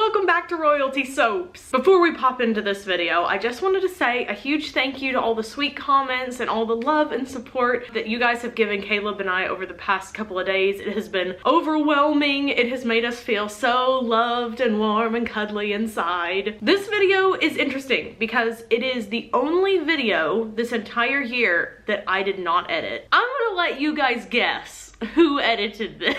welcome back to Royalty Soaps. Before we pop into this video, I just wanted to say a huge thank you to all the sweet comments and all the love and support that you guys have given Caleb and I over the past couple of days. It has been overwhelming. It has made us feel so loved and warm and cuddly inside. This video is interesting because it is the only video this entire year that I did not edit. I'm gonna let you guys guess who edited this.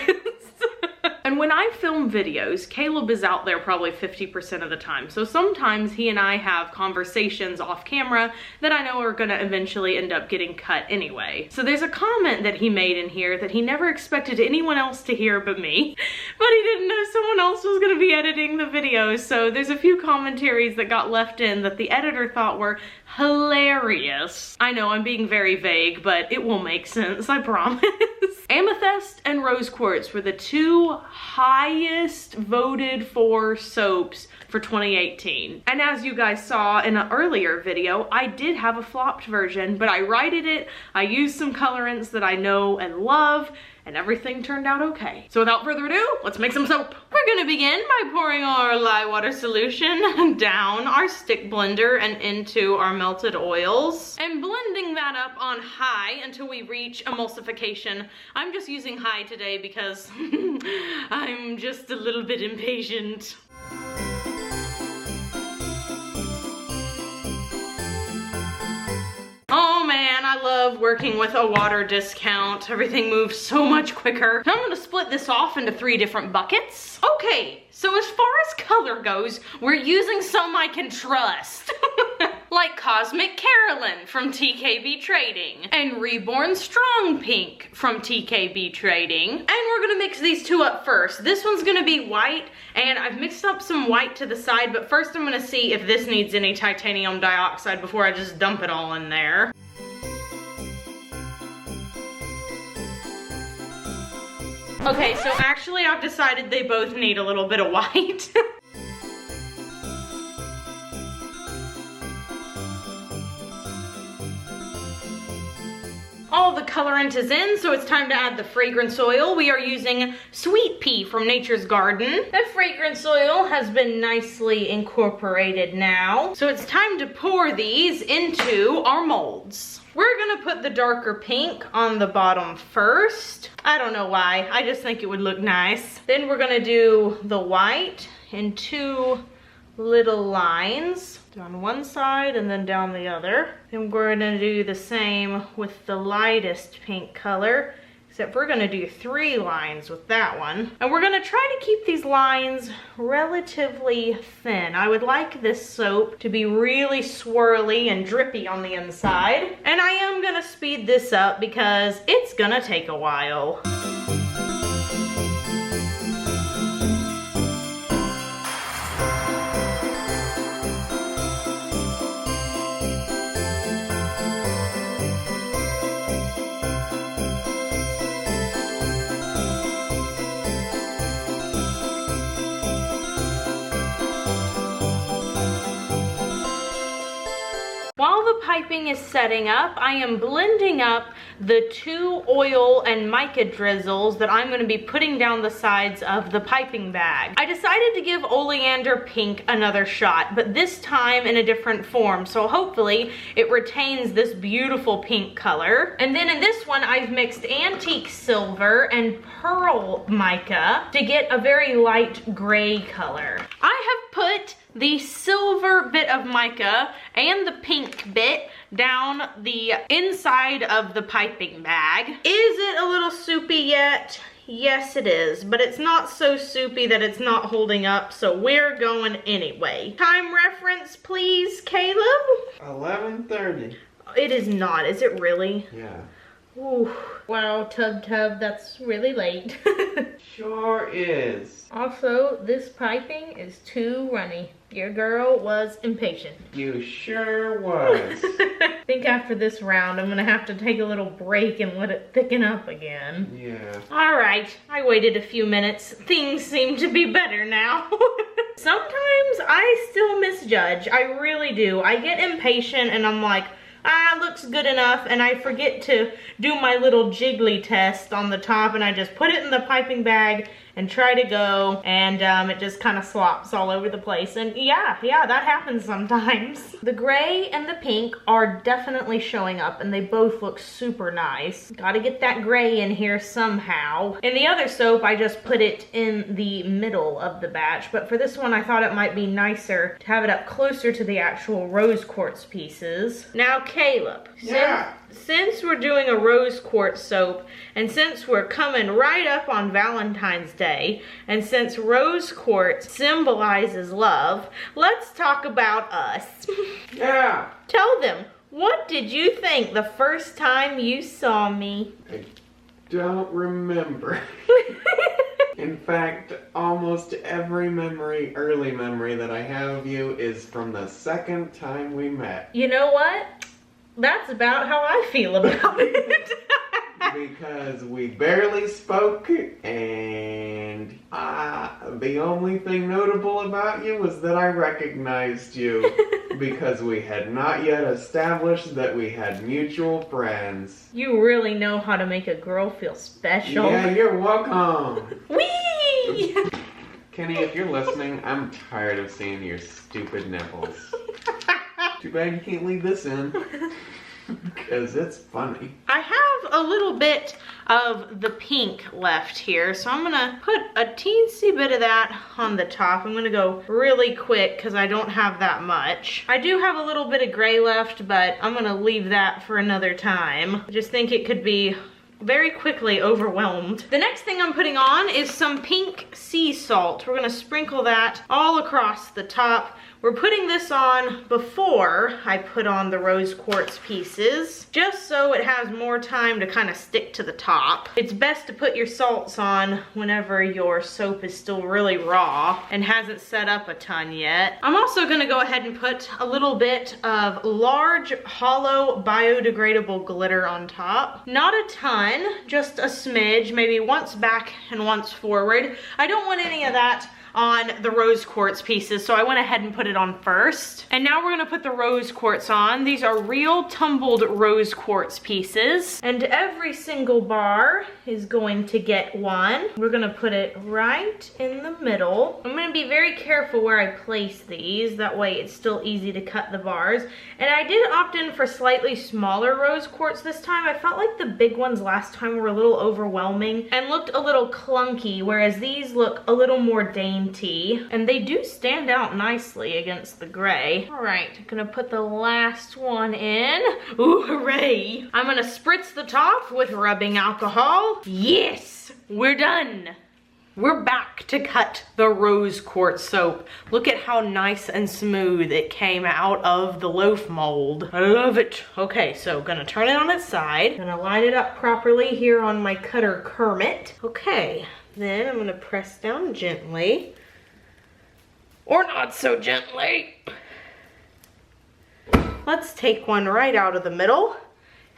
And when I film videos, Caleb is out there probably 50% of the time. So sometimes he and I have conversations off camera that I know are gonna eventually end up getting cut anyway. So there's a comment that he made in here that he never expected anyone else to hear but me. But he didn't know someone else was gonna be editing the videos. So there's a few commentaries that got left in that the editor thought were hilarious. I know I'm being very vague, but it will make sense, I promise. Amethyst and Rose Quartz were the two highest voted for soaps for 2018. And as you guys saw in an earlier video, I did have a flopped version, but I righted it. I used some colorants that I know and love, and everything turned out okay. So without further ado, let's make some soap. We're gonna begin by pouring our lye water solution down our stick blender and into our melted oils, and blending that up on high until we reach emulsification. I'm just using high today because I'm just a little bit impatient. Oh man, I love working with a water discount. Everything moves so much quicker. So I'm gonna split this off into 3 different buckets. Okay, so as far as color goes, we're using some I can trust. Like Cosmic Carolyn from TKB Trading, and Reborn Strong Pink from TKB Trading. And we're gonna mix these two up first. This one's gonna be white, and I've mixed up some white to the side, but first I'm gonna see if this needs any titanium dioxide before I just dump it all in there. Okay, so actually I've decided they both need a little bit of white. All the colorant is in, so it's time to add the fragrance oil. We are using Sweet Pea from Nature's Garden. The fragrance oil has been nicely incorporated now. So it's time to pour these into our molds. We're gonna put the darker pink on the bottom first. I don't know why, I just think it would look nice. Then we're gonna do the white in 2 little lines down one side and then down the other. Then we're gonna do the same with the lightest pink color, except we're gonna do 3 lines with that one. And we're gonna try to keep these lines relatively thin. I would like this soap to be really swirly and drippy on the inside. And I am gonna speed this up because it's gonna take a while. While the piping is setting up, I am blending up the 2 oil and mica drizzles that I'm going to be putting down the sides of the piping bag. I decided to give Oleander Pink another shot, but this time in a different form, so hopefully it retains this beautiful pink color. And then in this one, I've mixed Antique Silver and Pearl Mica to get a very light gray color. I have put the silver bit of mica and the pink bit down the inside of the piping bag. Is it a little soupy yet? Yes, it is, but it's not so soupy that it's not holding up, so we're going anyway. Time reference, please, Caleb? 11:30. It is not, is it really? Yeah. Ooh. Wow, Tub, that's really late. Sure is. Also, this piping is too runny. Your girl was impatient. You sure was. I think after this round, I'm gonna have to take a little break and let it thicken up again. Yeah. All right, I waited a few minutes. Things seem to be better now. Sometimes I still misjudge. I really do. I get impatient and I'm like, looks good enough, and I forget to do my little jiggly test on the top, and I just put it in the piping bag and try to go, and it just kind of slops all over the place. And yeah, that happens sometimes. The gray and the pink are definitely showing up, and they both look super nice. Gotta get that gray in here somehow. In the other soap, I just put it in the middle of the batch, but for this one, I thought it might be nicer to have it up closer to the actual rose quartz pieces. Now, Caleb, since we're doing a rose quartz soap, and since we're coming right up on Valentine's Day, and since rose quartz symbolizes love, let's talk about us. Yeah. Tell them, what did you think the first time you saw me? I don't remember. In fact, almost every early memory that I have of you is from the second time we met. You know what? That's about how I feel about it. Because we barely spoke, and the only thing notable about you was that I recognized you because we had not yet established that we had mutual friends. You really know how to make a girl feel special. Yeah, you're welcome. Whee! Kenny, if you're listening, I'm tired of seeing your stupid nipples. Too bad you can't leave this in. Because it's funny. I have a little bit of the pink left here, so I'm gonna put a teensy bit of that on the top. I'm gonna go really quick because I don't have that much. I do have a little bit of gray left, but I'm gonna leave that for another time. I just think it could be very quickly overwhelmed. The next thing I'm putting on is some pink sea salt. We're gonna sprinkle that all across the top. We're putting this on before I put on the rose quartz pieces, just so it has more time to kind of stick to the top. It's best to put your salts on whenever your soap is still really raw and hasn't set up a ton yet. I'm also gonna go ahead and put a little bit of large, hollow, biodegradable glitter on top. Not a ton, just a smidge, maybe once back and once forward. I don't want any of that on the rose quartz pieces, so I went ahead and put it on first. And now we're gonna put the rose quartz on. These are real tumbled rose quartz pieces, and every single bar is going to get one. We're gonna put it right in the middle. I'm gonna be very careful where I place these, that way it's still easy to cut the bars. And I did opt in for slightly smaller rose quartz this time. I felt like the big ones last time were a little overwhelming and looked a little clunky, whereas these look a little more dainty. And they do stand out nicely against the gray. All right, I'm gonna put the last one in. Ooh, hooray. I'm gonna spritz the top with rubbing alcohol. Yes, we're done. We're back to cut the rose quartz soap. Look at how nice and smooth it came out of the loaf mold. I love it. Okay, so gonna turn it on its side. Gonna line it up properly here on my cutter Kermit. Okay, then I'm gonna press down gently. Or not so gently. Let's take one right out of the middle.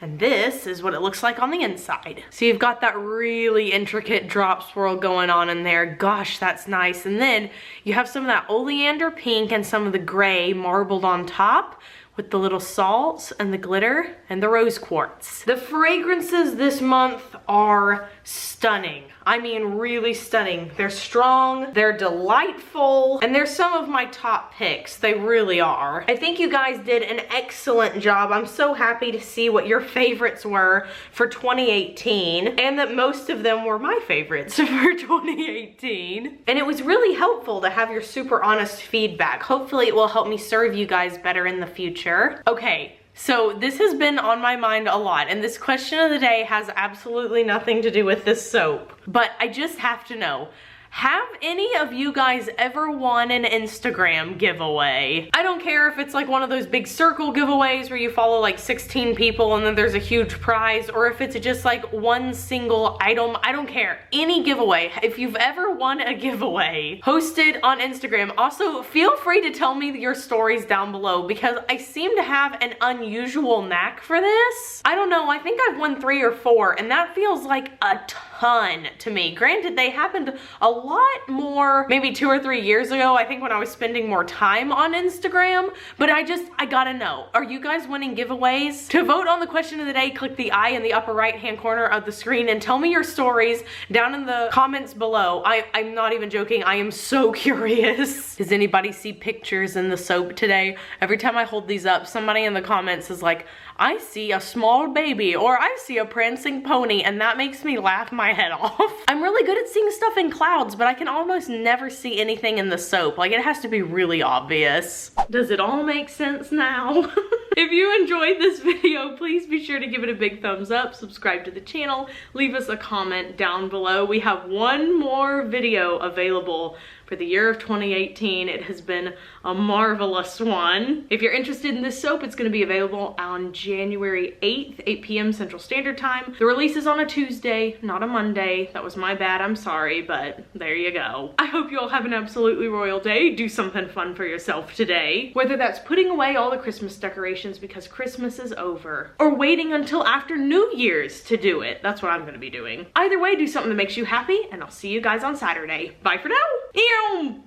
And this is what it looks like on the inside. So you've got that really intricate drop swirl going on in there. Gosh, that's nice. And then you have some of that oleander pink and some of the gray marbled on top with the little salts and the glitter and the rose quartz. The fragrances this month are stunning. I mean, really stunning. They're strong, they're delightful, and they're some of my top picks. They really are. I think you guys did an excellent job. I'm so happy to see what your favorites were for 2018, and that most of them were my favorites for 2018. And it was really helpful to have your super honest feedback. Hopefully it will help me serve you guys better in the future. Okay. So this has been on my mind a lot, and this question of the day has absolutely nothing to do with this soap. But I just have to know, have any of you guys ever won an Instagram giveaway? I don't care if it's like one of those big circle giveaways where you follow like 16 people and then there's a huge prize, or if it's just like one single item. I don't care. Any giveaway. If you've ever won a giveaway, post it on Instagram. Also, feel free to tell me your stories down below, because I seem to have an unusual knack for this. I don't know, I think I've won 3 or 4, and that feels like a ton ton to me. Granted, they happened a lot more maybe 2 or 3 years ago, I think, when I was spending more time on Instagram, but I gotta know, are you guys winning giveaways? To vote on the question of the day, click the I in the upper right hand corner of the screen and tell me your stories down in the comments below. I'm not even joking, I am so curious. Does anybody see pictures in the soap today? Every time I hold these up, somebody in the comments is like, I see a small baby, or I see a prancing pony, and that makes me laugh my head off. I'm really good at seeing stuff in clouds, but I can almost never see anything in the soap. Like, it has to be really obvious. Does it all make sense now? If you enjoyed this video, please be sure to give it a big thumbs up, subscribe to the channel, leave us a comment down below. We have one more video available for the year of 2018. It has been a marvelous one. If you're interested in this soap, it's going to be available on January 8th, 8 p.m. Central Standard Time. The release is on a Tuesday, not a Monday. That was my bad, I'm sorry, but there you go. I hope you all have an absolutely royal day. Do something fun for yourself today. Whether that's putting away all the Christmas decorations because Christmas is over, or waiting until after New Year's to do it. That's what I'm going to be doing. Either way, do something that makes you happy, and I'll see you guys on Saturday. Bye for now. Ew.